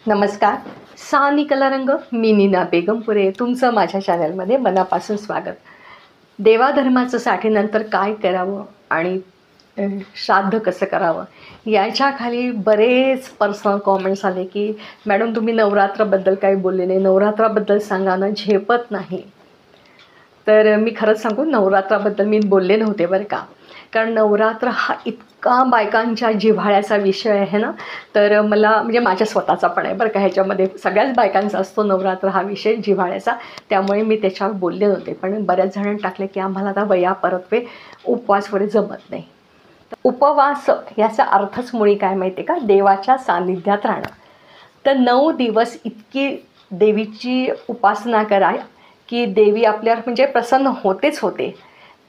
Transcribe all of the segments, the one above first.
नमस्कार. सानी कला रंग, मी नीना बेगमपुरे. तुमचं माझ्या चॅनलमध्ये मनापासून स्वागत. देवाधर्माचं साठीनंतर काय करावं आणि श्राद्ध कसं करावं याच्याखाली बरेच पर्सनल कॉमेंट्स आले की मॅडम तुम्ही नवरात्राबद्दल काही बोलले नाही, नवरात्राबद्दल सांगा ना, झेपत नाही. तर मी खरंच सांगू, नवरात्राबद्दल मी बोलले नव्हते बरं का, कारण नवरात्र हा इतका बायकांच्या जिव्हाळ्याचा विषय आहे ना. तर मला म्हणजे माझ्या स्वतःचा पण आहे बरं का, ह्याच्यामध्ये सगळ्याच बायकांचा असतो नवरात्र हा विषय जिव्हाळ्याचा, त्यामुळे मी त्याच्यावर बोलले नव्हते. पण बऱ्याच जणांनी टाकले की आम्हाला आता वया परतवे, उपवास वगैरे जमत नाही. तर उपवास याचा अर्थच मुळी काय माहिती आहे का, देवाच्या सानिध्यात राहणं. तर 9 दिवस इतकी देवीची उपासना करा की देवी आपल्यावर म्हणजे प्रसन्न होतेच होते.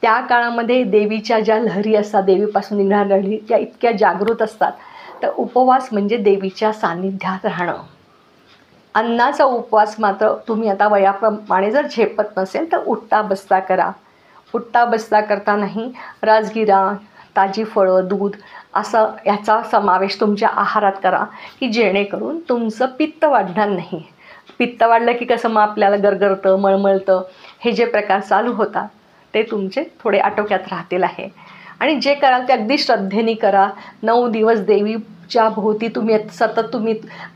त्या काळामध्ये देवीच्या ज्या लहरी असतात, देवीपासून निघणाऱ्या लहरी त्या इतक्या जागृत असतात. तर उपवास म्हणजे देवीच्या सानिध्यात राहणं. अन्नाचा उपवास मात्र तुम्ही आता वयाप्रमाणे जर झेपत नसेल तर उठता बसता करा. उठता बसता करतानाही राजगिरा, ताजी फळं, दूध असं याचा समावेश तुमच्या आहारात करा की जेणेकरून तुमचं पित्त वाढणार नाही. पित्त वाढलं की कसं मग आपल्याला गरगरतं, मळमळतं, हे जे प्रकार चालू होतात ते तुमचे थोडे आटोक्यात राहतील आहे. आणि जे कराल ते अगदी श्रद्धेने करा. 9 दिवस देवीच्या भोवती तुम्ही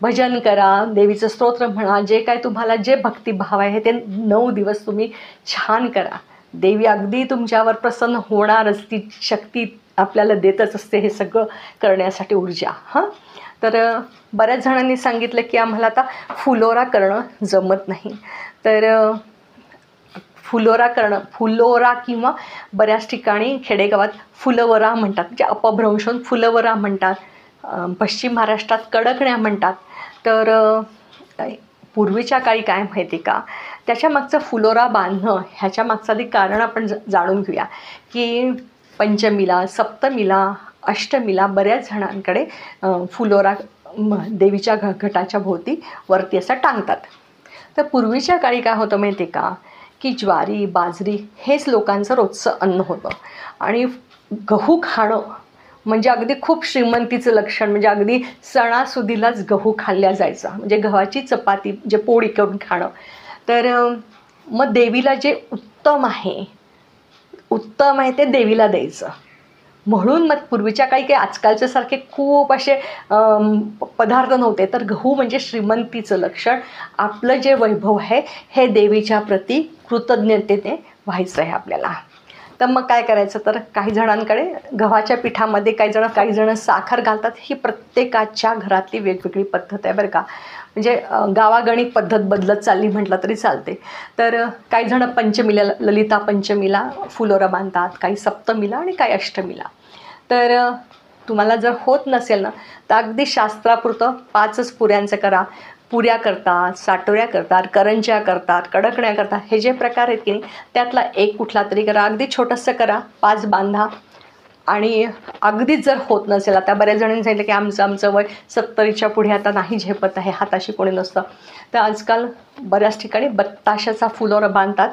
भजन करा, देवीचं स्तोत्र म्हणा, जे काय तुम्हाला जे भक्तिभाव आहे ते 9 दिवस तुम्ही छान करा. देवी अगदी तुमच्यावर प्रसन्न होणारच, ती शक्ती आपल्याला देतच असते हे सगळं करण्यासाठी ऊर्जा. तर बऱ्याच जणांनी सांगितलं की आम्हाला आता फुलोरा करणं जमत नाही. तर फुलोरा किंवा बऱ्याच ठिकाणी खेडेगावात फुलवरा म्हणतात, म्हणजे अपभ्रंशून फुलवरा म्हणतात. पश्चिम महाराष्ट्रात कडकण्या म्हणतात. तर पूर्वीच्या काळी काय माहिती का, त्याच्या मागचं फुलोरा बांधणं ह्याच्या मागचं आधी कारण आपण जाणून घेऊया की पंचमीला, सप्तमीला, अष्टमीला बऱ्याच जणांकडे फुलोरा देवीच्या घटाच्या भोवती वरती असा टांगतात. तर पूर्वीच्या काळी काय होतं माहिती आहे का, की ज्वारी, बाजरी हेच लोकांचं रोजचं अन्न होतं. आणि गहू खाणं म्हणजे अगदी खूप श्रीमंतीचं लक्षण, म्हणजे अगदी सणासुदीलाच गहू खाल्ल्या जायचा, म्हणजे गव्हाची चपाती जे पोळी करून खाणं. तर मग देवीला जे उत्तम आहे ते देवीला द्यायचं. म्हणून मग पूर्वीच्या काही काही आजकालच्या सारखे खूप असे पदार्थ नव्हते. तर गहू म्हणजे श्रीमंतीचं लक्षण. आपलं जे वैभव आहे हे देवीच्या प्रती कृतज्ञतेने व्हायचं आहे आपल्याला. तर मग काय करायचं, तर काही जणांकडे गव्हाच्या पिठामध्ये काही जण साखर घालतात. ही प्रत्येकाच्या घरातली वेगवेगळी पद्धत आहे बरं का, म्हणजे गावागणिक पद्धत बदलत चालली म्हटलं तरी चालते. तर काही जण पंचमीला, ललिता पंचमीला फुलोरा बांधतात, काही सप्तमीला आणि काही अष्टमीला. तर तुम्हाला जर होत नसेल ना, तर अगदी शास्त्रापुरतं 5च पुऱ्यांचं करा. पुऱ्या करतात, साटोऱ्या करतात, करंज्या करतात, कडकण्या करतात, हे जे प्रकार आहेत की नाही त्यातला एक कुठला तरी करा. अगदी छोटंसं करा, 5 बांधा. आणि अगदीच जर होत नसेल, आता बऱ्याच जणांनी सांगितलं की आमचं वय 70च्या पुढे आता नाही झेपत आहे, हाताशी कोणी नसतं. तर आजकाल बऱ्याच ठिकाणी बत्ताशाचा फुलोरा बांधतात.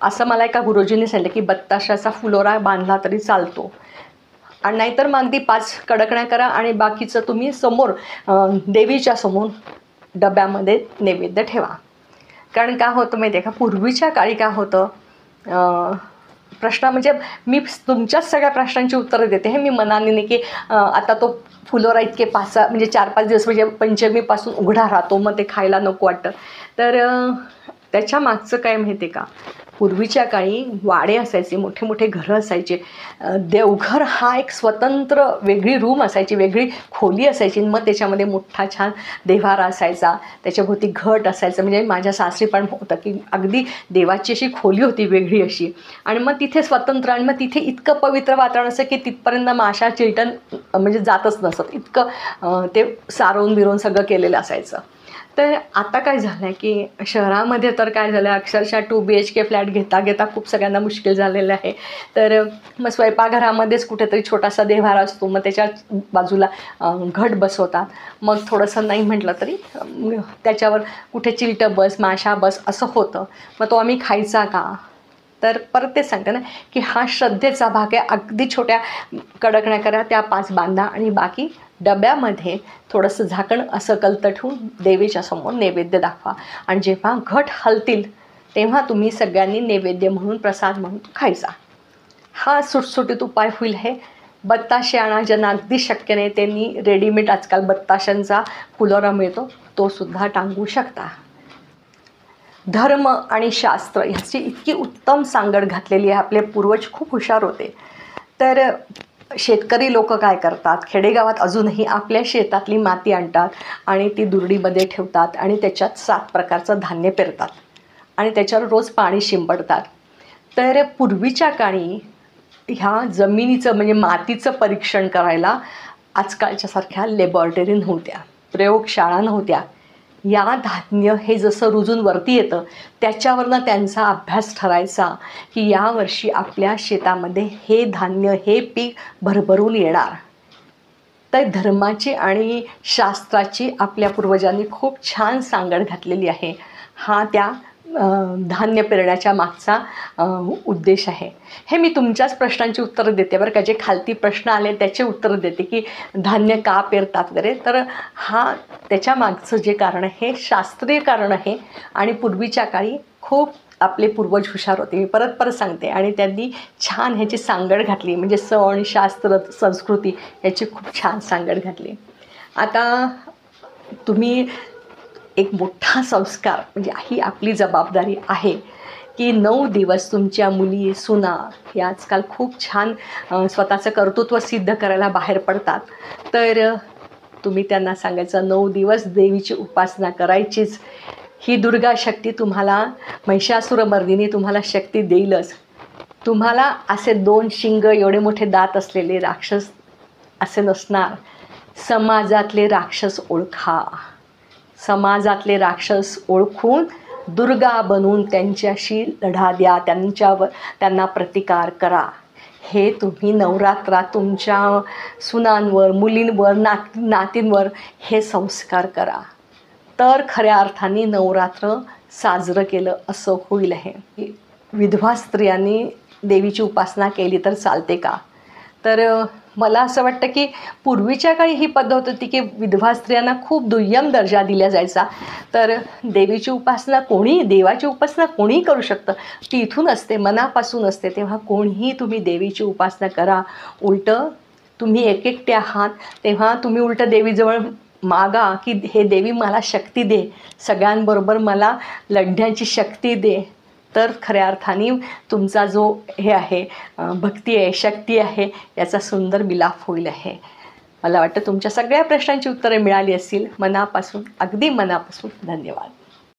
असं मला एका गुरुजींनी सांगितलं की बत्ताशाचा फुलोरा बांधला तरी चालतो. आणि नाहीतर मग अगदी 5 कडकण्या करा आणि बाकीचं तुम्ही समोर देवीच्या समोर डब्यामध्ये नैवेद्य ठेवा. कारण काय होतं माहिती आहे का, पूर्वीच्या काळी काय होतं, प्रश्न म्हणजे मी तुमच्याच सगळ्या प्रश्नांची उत्तरं देते हे मी मनाने नाही की आता तो फुलोरा इतके 5-6 म्हणजे 4-5 दिवस म्हणजे पंचमीपासून उघडा राहतो, मग ते खायला नको वाटतं. तर त्याच्या मागचं काय माहिती आहे का, पूर्वीच्या काळी वाडे असायचे, मोठे मोठे घरं असायचे. देवघर हा एक स्वतंत्र वेगळी रूम असायची, वेगळी खोली असायची. मग त्याच्यामध्ये मोठा छान देव्हारा असायचा, त्याच्याभोवती घट असायचं. म्हणजे माझ्या सासरी पण होतं की अगदी देवाची अशी खोली होती वेगळी अशी. आणि मग तिथे स्वतंत्र, आणि मग तिथे इतकं पवित्र वातावरण असं की तिथपर्यंत माशा चिलटण म्हणजे जातच नसत, इतकं ते सारवून बिरवून सगळं केलेलं असायचं. तर आता काय झालं आहे की शहरामध्ये तर काय झालं आहे, अक्षरशः 2 BHK फ्लॅट घेता खूप सगळ्यांना मुश्किल झालेलं आहे. तर मग स्वयंपाकघरामध्येच कुठेतरी छोटासा देव्हारा असतो, मग त्याच्या बाजूला घट बसवतात. मग थोडंसं नाही म्हटलं तरी त्याच्यावर कुठे चिलटं बस, माशा बस असं होतं. मग तो आम्ही खायचा का, तर परत ते सांगते ना की हा श्रद्धेचा भाग आहे. अगदी छोट्या कडकण्या करा, त्या 5 बांधा आणि बाकी डब्यामध्ये थोडंसं झाकण असं कलतं ठेवून देवीच्या समोर नैवेद्य दाखवा. आणि जेव्हा घट हलतील तेव्हा तुम्ही सगळ्यांनी नैवेद्य म्हणून, प्रसाद म्हणून खायचा. हा सुटसुटीत उपाय होईल. हे बत्ताशे आणा, ज्यांना अगदी शक्य नाही त्यांनी रेडीमेड आजकाल बत्ताशांचा फुलोरा मिळतो, तो सुद्धा टांगू शकता. धर्म आणि शास्त्र ह्याची इतकी उत्तम सांगड घातलेली आहे. आपले पूर्वज खूप हुशार होते. तर शेतकरी लोक काय करतात, खेडेगावात अजूनही आपल्या शेतातली माती आणतात आणि ती दुरडीमध्ये ठेवतात आणि त्याच्यात 7 प्रकारचं धान्य पेरतात आणि त्याच्यावर रोज पाणी शिंपडतात. तर पूर्वीच्या काळी ह्या जमिनीचं म्हणजे मातीचं परीक्षण करायला आजकालच्यासारख्या लॅबॉरेटरी नव्हत्या, प्रयोगशाळा नव्हत्या. या धान्य हे जसं रुजून वरती येतं त्याच्यावरनं त्यांचा अभ्यास ठरायचा की यावर्षी आपल्या शेतामध्ये हे धान्य, हे पीक भरभरून येणार. तर धर्माची आणि शास्त्राची आपल्या पूर्वजांनी खूप छान सांगड घातलेली आहे. हा त्या धान्य पेरण्याच्या मागचा उद्देश आहे. हे मी तुमच्याच प्रश्नांची उत्तरं देते बरं का. जे खालती प्रश्न आले त्याचे उत्तरं देते की धान्य का पेरतात वगैरे. तर हा त्याच्या मागचं जे कारण आहे हे शास्त्रीय कारण आहे आणि पूर्वीच्या काळी खूप आपले पूर्वज हुशार होते. मी परत सांगते. आणि त्यांनी छान ह्याची सांगड घातली, म्हणजे सण, शास्त्र, संस्कृती याची खूप छान सांगड घातली. आता तुम्ही एक मोठा संस्कार म्हणजे ही आपली जबाबदारी आहे की 9 दिवस तुमच्या मुली, सुना हे आजकाल खूप छान स्वतःचं कर्तृत्व सिद्ध करायला बाहेर पडतात. तर तुम्ही त्यांना सांगायचं 9 दिवस देवीची उपासना करायचीच. ही दुर्गा शक्ती तुम्हाला, महिषासुरमर्दिनी तुम्हाला शक्ती देईलच. तुम्हाला असे 2 शिंग एवढे मोठे दात असलेले राक्षस असे नसणार. समाजातले राक्षस ओळखा, समाजातले राक्षस ओळखून दुर्गा बनून त्यांच्याशी लढा द्या, त्यांना प्रतिकार करा. हे तुम्ही नवरात्रात तुमच्या सुनांवर, मुलींवर, नातींवर हे संस्कार करा. तर खऱ्या अर्थाने नवरात्र साजरं केलं असं होईल. आहे विधवा स्त्रियांनी देवीची उपासना केली तर चालते का? तर मला असं वाटतं की पूर्वीच्या काळी ही पद्धत होती की विधवा स्त्रियांना खूप दुय्यम दर्जा दिला जायचा. तर देवीची उपासना देवाची उपासना कोणीही करू शकतं. ती इथून असते, मनापासून असते. तेव्हा कोणीही तुम्ही देवीची उपासना करा. उलटं तुम्ही एकटे आहात तेव्हा तुम्ही उलटं देवीजवळ मागा की हे देवी मला शक्ती दे, सगळ्यांबरोबर मला लढण्याची शक्ती दे. तर खऱ्या अर्थाने तुमचा जो हे आहे भक्ती आहे, शक्ती आहे, याचा सुंदर मिलाफ होईल. आहे मला वाटतं तुमच्या सगळ्या प्रश्नांची उत्तरे मिळाली असतील. मनापासून, अगदी मनापासून धन्यवाद.